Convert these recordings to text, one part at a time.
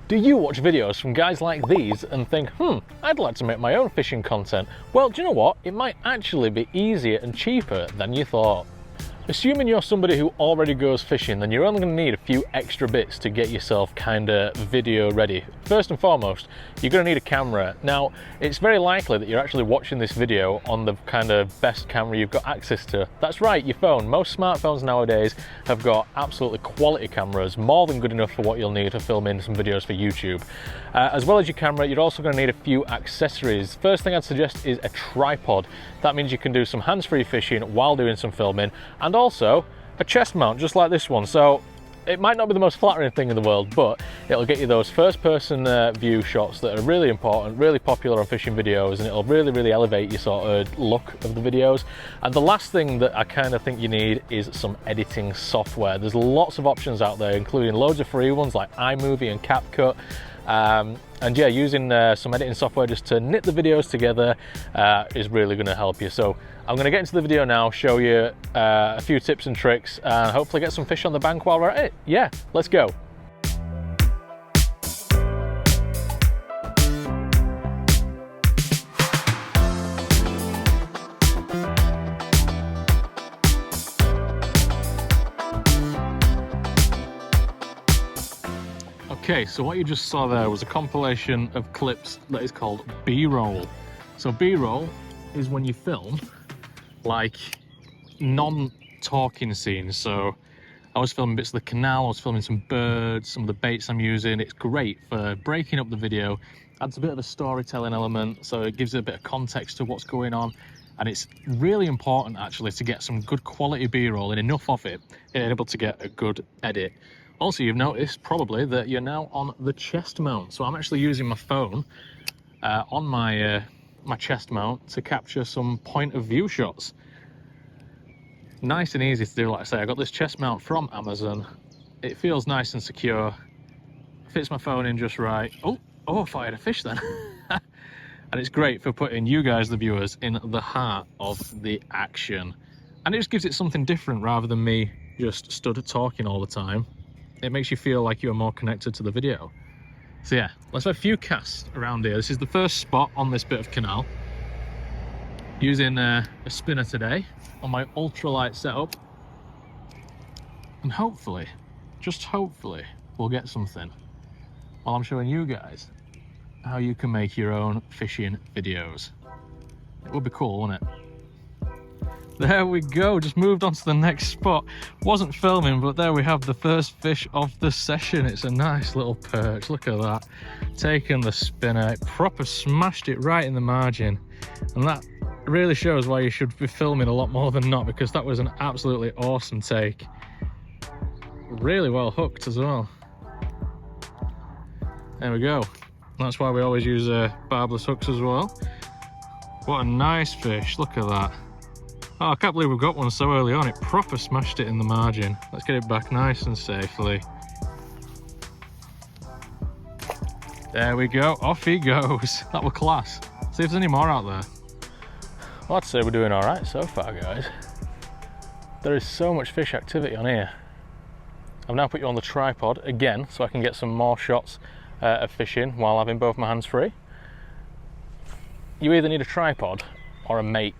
Do you watch videos from guys like these and think, I'd like to make my own fishing content? Well, do you know what? It might actually be easier and cheaper than you thought. Assuming you're somebody who already goes fishing, then you're only going to need a few extra bits to get yourself kind of video ready. First and foremost, you're going to need a camera. Now, it's very likely that you're actually watching this video on the kind of best camera you've got access to. That's right, your phone. Most smartphones nowadays have got absolutely quality cameras, more than good enough for what you'll need to film in some videos for YouTube. As well as your camera, you're also going to need a few accessories. First thing I'd suggest is a tripod. That means you can do some hands-free fishing while doing some filming, and also a chest mount just like this one. So it might not be the most flattering thing in the world, but it'll get you those first-person view shots that are really important, really popular on fishing videos, and it'll really elevate your sort of look of the videos. And the last thing that I kind of think you need is some editing software. There's lots of options out there, including loads of free ones like iMovie and CapCut. And yeah, using some editing software just to knit the videos together is really going to help you. So I'm going to get into the video now, show you a few tips and tricks, and hopefully get some fish on the bank while we're at it. Yeah, let's go. Okay, so what you just saw there was a compilation of clips that is called B-roll. So B-roll is when you film like non-talking scenes. So I was filming bits of the canal, I was filming some birds, some of the baits I'm using. It's great for breaking up the video, adds a bit of a storytelling element, so it gives it a bit of context to what's going on. And it's really important actually to get some good quality B-roll and enough of it and able to get a good edit. Also, you've noticed probably that you're now on the chest mount. So I'm actually using my phone on my my chest mount to capture some point of view shots. Nice and easy to do, like I say. I got this chest mount from Amazon. It feels nice and secure. Fits my phone in just right. Oh, I thought I had a fish then. And it's great for putting you guys, the viewers, in the heart of the action. And it just gives it something different rather than me just stood talking all the time. It makes you feel like you're more connected to the video. So yeah, let's have a few casts around here. This is the first spot on this bit of canal. Using a spinner today on my ultralight setup. And hopefully, just hopefully, we'll get something while I'm showing you guys how you can make your own fishing videos. It would be cool, wouldn't it? There we go, just moved on to the next spot. Wasn't filming, but there we have the first fish of the session. It's a nice little perch, look at that. Taking the spinner, it proper smashed it right in the margin. And that really shows why you should be filming a lot more than not, because that was an absolutely awesome take. Really well hooked as well. There we go. That's why we always use barbless hooks as well. What a nice fish, look at that. Oh, I can't believe we've got one so early on. It proper smashed it in the margin. Let's get it back nice and safely. There we go, off he goes. That was class. See if there's any more out there. Well, I'd say we're doing all right so far, guys. There is so much fish activity on here. I've now put you on the tripod again so I can get some more shots of fishing while having both my hands free. You either need a tripod or a mate.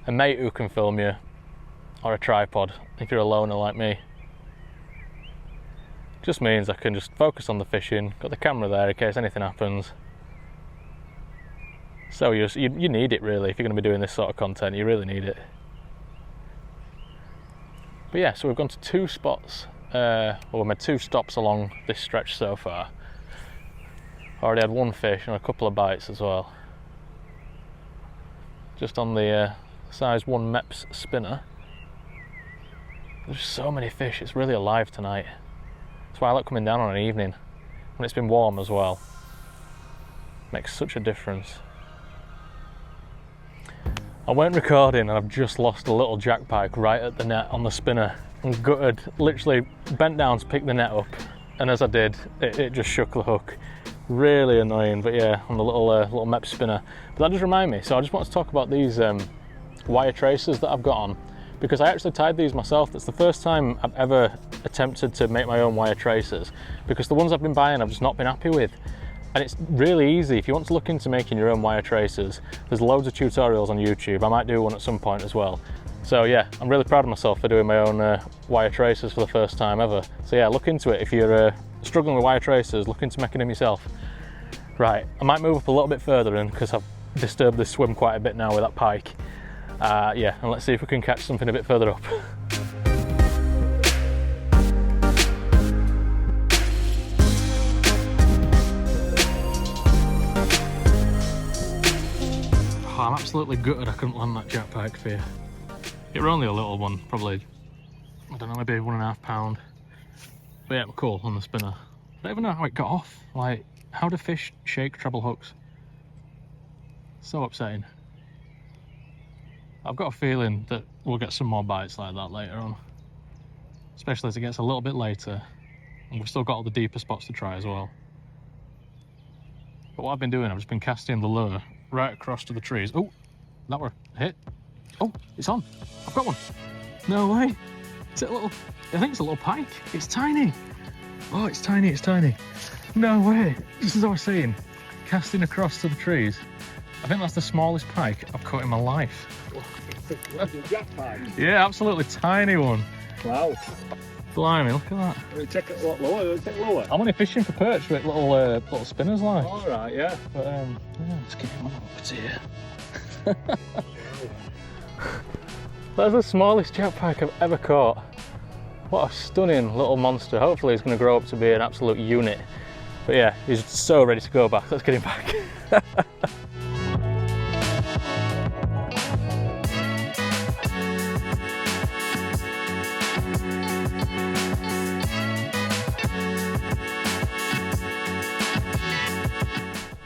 A mate who can film you, or a tripod if you're a loner like me. Just means I can just focus on the fishing, got the camera there in case anything happens. So you need it really if you're going to be doing this sort of content, you really need it. But yeah, so we've gone to two spots, well, we made two stops along this stretch so far. Already had one fish and a couple of bites as well. Just on the size 1 MEPS spinner. There's so many fish, it's really alive tonight. That's why I like coming down on an evening when it's been warm as well. Makes such a difference. I weren't recording and I've just lost a little jack pike right at the net on the spinner. I'm gutted, literally bent down to pick the net up, and as I did, it just shook the hook. Really annoying, but yeah, on the little MEPS spinner. But that does remind me, so I just want to talk about these wire tracers that I've got on. because I actually tied these myself. That's the first time I've ever attempted to make my own wire tracers, because the ones I've been buying I've just not been happy with. And it's really easy. If you want to look into making your own wire tracers, there's loads of tutorials on YouTube. I might do one at some point as well. So yeah, I'm really proud of myself for doing my own wire tracers for the first time ever. So yeah, look into it. If you're struggling with wire tracers, look into making them yourself. Right, I might move up a little bit further in because I've disturbed this swim quite a bit now with that pike. Yeah, and let's see if we can catch something a bit further up. Oh, I'm absolutely gutted I couldn't land that jack pike for you. It were only a little one, probably, I don't know, maybe 1.5 pound. But yeah, it was cool on the spinner. I don't even know how it got off. Like, how do fish shake treble hooks? So upsetting. I've got a feeling that we'll get some more bites like that later on. Especially as it gets a little bit later. And we've still got all the deeper spots to try as well. But what I've been doing, I've just been casting the lure right across to the trees. Oh, that were a hit. Oh, it's on. I've got one. No way. Is it a little, I think it's a little pike. It's tiny. Oh, it's tiny, it's tiny. No way. Just as I was saying, casting across to the trees. I think that's the smallest pike I've caught in my life. Yeah, absolutely tiny one. Wow. Blimey, look at that. Will it take it a lot lower? Will it take lower? I'm only fishing for perch with little spinners like. All right, yeah. But yeah, let's get him over here. That's the smallest jack pike I've ever caught. What a stunning little monster. Hopefully he's going to grow up to be an absolute unit. But yeah, he's so ready to go back. Let's get him back.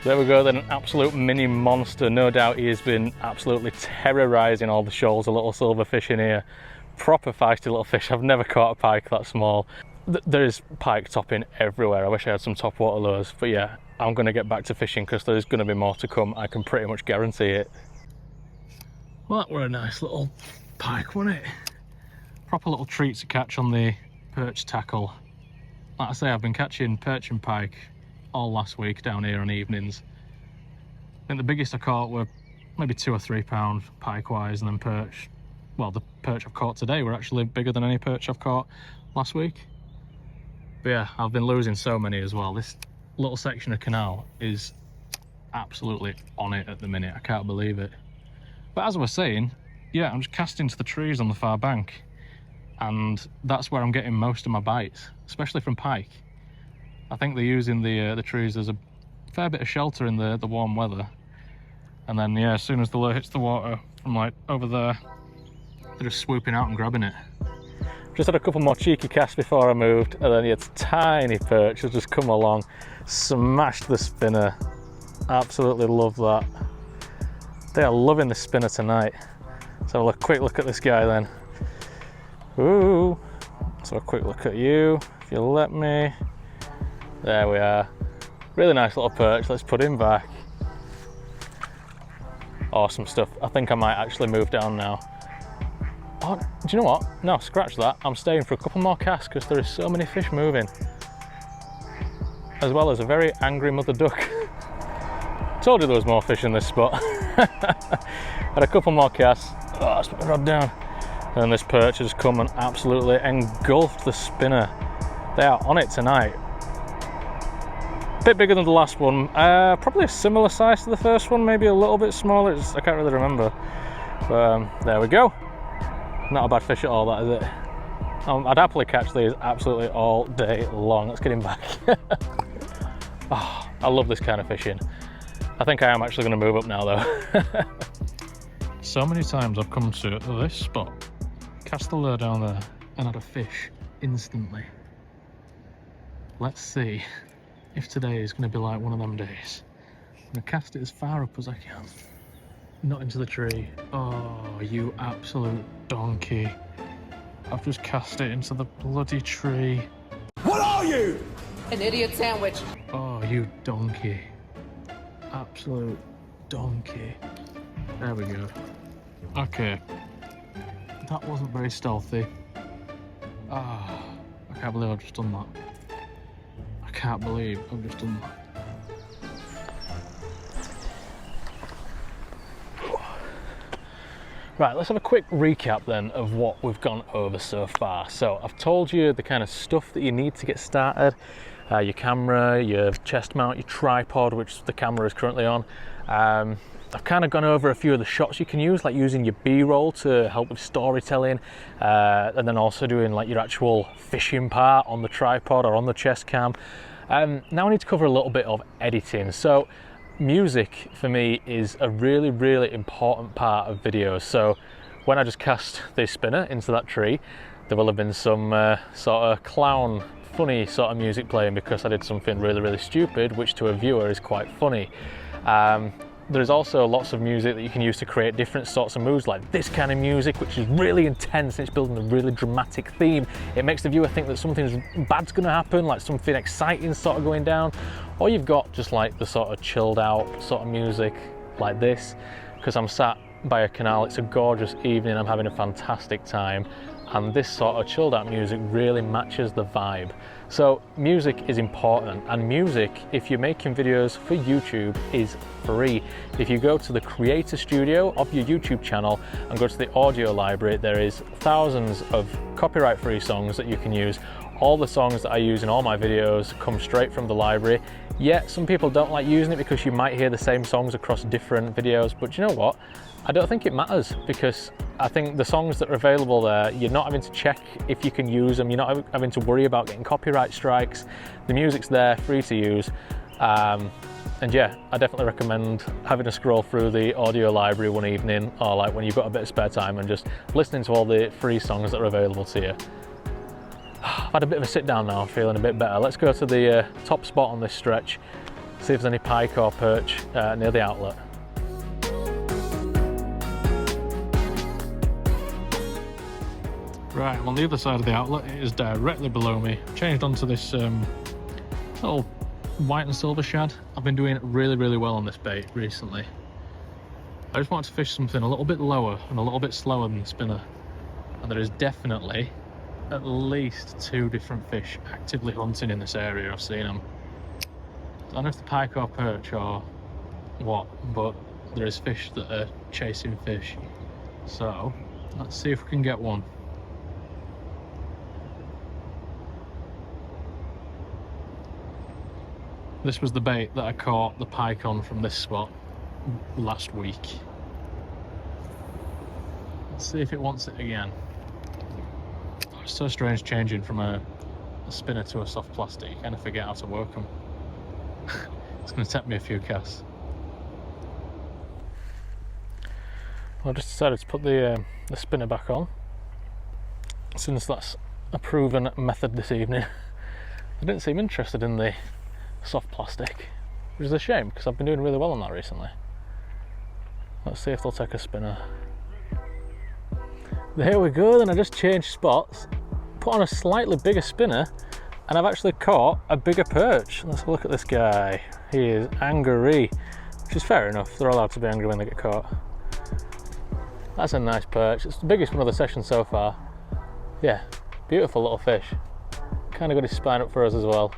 There we go then, an absolute mini monster. No doubt he has been absolutely terrorising all the shoals of little silverfish in here. Proper feisty little fish. I've never caught a pike that small. There is pike topping everywhere. I wish I had some top water lures, but yeah, I'm going to get back to fishing because there's going to be more to come. I can pretty much guarantee it. Well, that were a nice little pike, wasn't it? Proper little treat to catch on the perch tackle. Like I say, I've been catching perch and pike all last week down here on evenings. I think the biggest I caught were maybe 2 or 3 pound pike wise, and then perch. Well, the perch I've caught today were actually bigger than any perch I've caught last week. But yeah, I've been losing so many as well. This little section of canal is absolutely on it at the minute. I can't believe it. But as I was saying, yeah, I'm just casting to the trees on the far bank, and that's where I'm getting most of my bites, especially from pike. I think they're using the trees as a fair bit of shelter in the warm weather. And then yeah, as soon as the lure hits the water from like over there, they're just swooping out and grabbing it. Just had a couple more cheeky casts before I moved, and then yeah, it's tiny perch has just come along, smashed the spinner. Absolutely love that. They are loving the spinner tonight. So have a quick look at this guy then. Ooh. So a quick look at you, if you'll let me. There we are. Really nice little perch. Let's put him back. Awesome stuff. I think I might actually move down now. Oh, do you know what? No, scratch that. I'm staying for a couple more casts because there is so many fish moving. As well as a very angry mother duck. Told you there was more fish in this spot. Had a couple more casts. Oh, let's put the rod down. And this perch has come and absolutely engulfed the spinner. They are on it tonight. A bit bigger than the last one. Probably a similar size to the first one, maybe a little bit smaller. I can't really remember. But there we go. Not a bad fish at all, that is it. I'd happily catch these absolutely all day long. Let's get him back. Oh, I love this kind of fishing. I think I am actually going to move up now though. So many times I've come to this spot, cast the lure down there and had a fish instantly. Let's see if today is going to be like one of them days. I'm going to cast it as far up as I can. Not into the tree. Oh, you absolute donkey. I've just cast it into the bloody tree. What are you? An idiot sandwich. Oh, you donkey. Absolute donkey. There we go. Okay. That wasn't very stealthy. Ah, I can't believe I've just done that. I can't believe I've just done that. Right, let's have a quick recap then of what we've gone over so far. So I've told you the kind of stuff that you need to get started. Your camera, your chest mount, your tripod, which the camera is currently on. I've kind of gone over a few of the shots you can use, like using your B-roll to help with storytelling, and then also doing like your actual fishing part on the tripod or on the chest cam. Now I need to cover a little bit of editing. So music for me is a really, really important part of videos. So when I just cast the spinner into that tree, there will have been some sort of clown, funny sort of music playing because I did something really, really stupid, which to a viewer is quite funny. There's also lots of music that you can use to create different sorts of moods, like this kind of music, which is really intense and it's building a really dramatic theme. It makes the viewer think that something bad's going to happen, like something exciting sort of going down. Or you've got just like the sort of chilled out sort of music like this, because I'm sat by a canal, it's a gorgeous evening, I'm having a fantastic time, and this sort of chilled out music really matches the vibe. So music is important, and music, if you're making videos for YouTube, is free. If you go to the creator studio of your YouTube channel and go to the audio library, there is thousands of copyright free songs that you can use. All the songs that I use in all my videos come straight from the library. Yeah, some people don't like using it because you might hear the same songs across different videos, but you know what? I don't think it matters, because I think the songs that are available there, you're not having to check if you can use them, you're not having to worry about getting copyright strikes. The music's there, free to use. And yeah, I definitely recommend having a scroll through the audio library one evening, or like when you've got a bit of spare time, and just listening to all the free songs that are available to you. I've had a bit of a sit down now, I'm feeling a bit better. Let's go to the top spot on this stretch, see if there's any pike or perch near the outlet. Right, I'm on the other side of the outlet. It is directly below me. Changed onto this little white and silver shad. I've been doing really, really well on this bait recently. I just wanted to fish something a little bit lower and a little bit slower than the spinner. And there is definitely at least 2 different fish actively hunting in this area. I've seen them. I don't know if the pike or perch or what, but there is fish that are chasing fish. So let's see if we can get one. This was the bait that I caught the pike on from this spot last week. Let's see if it wants it again. Oh, it's so strange changing from a spinner to a soft plastic. You kind of forget how to work them. It's going to take me a few casts. Well, I just decided to put the spinner back on, since that's a proven method this evening. I didn't seem interested in the soft plastic, which is a shame because I've been doing really well on that recently. Let's see if they'll take a spinner. There we go, then I just changed spots, put on a slightly bigger spinner, and I've actually caught a bigger perch. Let's have a look at this guy. He is angry, which is fair enough. They're allowed to be angry when they get caught. That's a nice perch. It's the biggest one of the session so far. Yeah, beautiful little fish. Kind of got his spine up for us as well.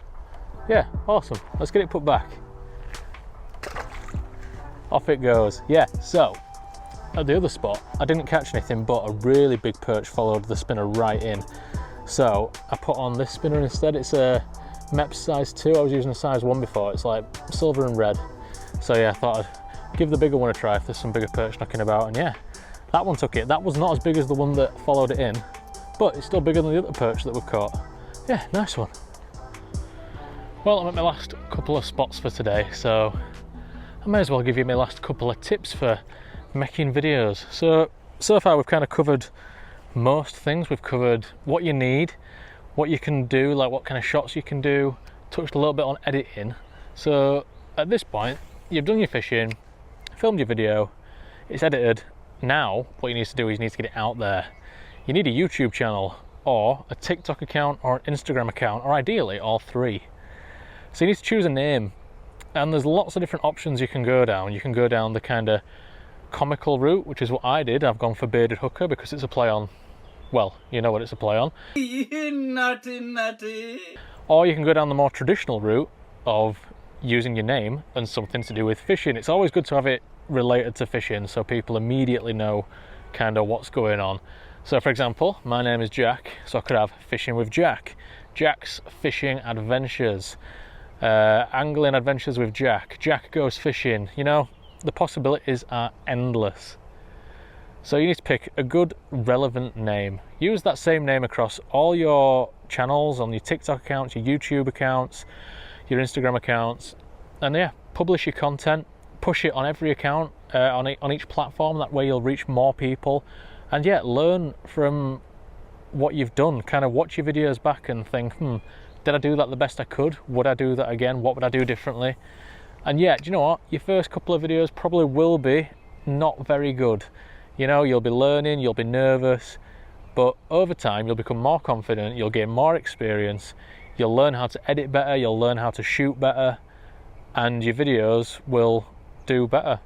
Yeah, awesome. Let's get it put back. Off it goes. Yeah, so at the other spot, I didn't catch anything, but a really big perch followed the spinner right in. So I put on this spinner instead. It's a MEP size 2. I was using a size 1 before. It's like silver and red. So yeah, I thought I'd give the bigger one a try if there's some bigger perch knocking about. And yeah, that one took it. That was not as big as the one that followed it in, but it's still bigger than the other perch that we've caught. Yeah, nice one. Well, I'm at my last couple of spots for today, so I may as well give you my last couple of tips for making videos. So far we've kind of covered most things. We've covered what you need, what you can do, like what kind of shots you can do, touched a little bit on editing. So at this point, you've done your fishing, filmed your video, it's edited. Now, what you need to do is you need to get it out there. You need a YouTube channel, or a TikTok account, or an Instagram account, or ideally all 3. So you need to choose a name, and there's lots of different options you can go down. You can go down the kind of comical route, which is what I did. I've gone for bearded hooker because it's a play on, well, you know what it's a play on. Naughty, naughty. Or you can go down the more traditional route of using your name and something to do with fishing. It's always good to have it related to fishing so people immediately know kind of what's going on. So for example, my name is Jack, so I could have fishing with Jack, Jack's fishing adventures, angling adventures with Jack, Jack goes fishing. You know, the possibilities are endless. So you need to pick a good relevant name. Use that same name across all your channels, on your TikTok accounts, your YouTube accounts, your Instagram accounts, and yeah, publish your content, push it on every account, on each platform. That way you'll reach more people. And yeah, learn from what you've done. Kind of watch your videos back and think, did I do that the best I could? Would I do that again? What would I do differently? And yeah, do you know what? Your first couple of videos probably will be not very good. You know, you'll be learning, you'll be nervous, but over time you'll become more confident, you'll gain more experience, you'll learn how to edit better, you'll learn how to shoot better, and your videos will do better.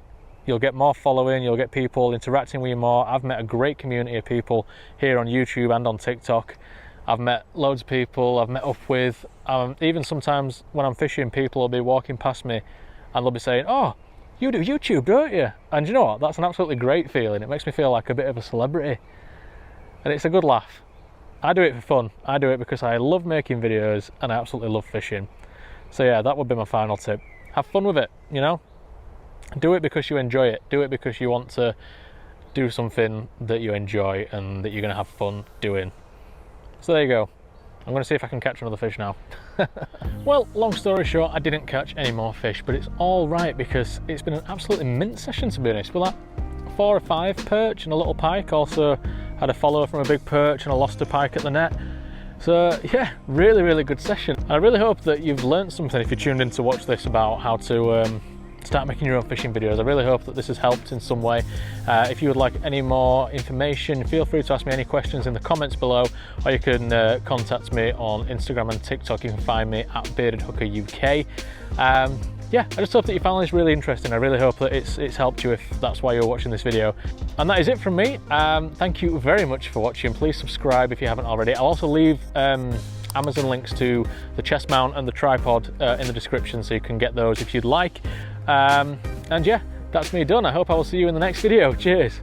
You'll get more following, you'll get people interacting with you more. I've met a great community of people here on YouTube and on TikTok. I've met loads of people I've met up with. Even sometimes when I'm fishing, people will be walking past me and they'll be saying, "Oh, you do YouTube, don't you?" And you know what? That's an absolutely great feeling. It makes me feel like a bit of a celebrity. And it's a good laugh. I do it for fun. I do it because I love making videos and I absolutely love fishing. So yeah, that would be my final tip. Have fun with it, you know? Do it because you enjoy it. Do it because you want to do something that you enjoy and that you're going to have fun doing. So there you go. I'm going to see if I can catch another fish now. Well, long story short, I didn't catch any more fish, but it's all right because it's been an absolutely mint session, to be honest. Well, that 4 or 5 perch and a little pike. Also had a follow from a big perch and I lost a pike at the net. So yeah, really, really good session. And I really hope that you've learned something if you tuned in to watch this about how to start making your own fishing videos. I really hope that this has helped in some way. If you would like any more information, feel free to ask me any questions in the comments below, or you can contact me on Instagram and TikTok. You can find me at Bearded Hooker UK. Yeah, I just hope that you found this really interesting. I really hope that it's helped you if that's why you're watching this video. And that is it from me. Thank you very much for watching. Please subscribe if you haven't already. I'll also leave Amazon links to the chest mount and the tripod in the description, so you can get those if you'd like. And yeah, that's me done. I hope I will see you in the next video. Cheers.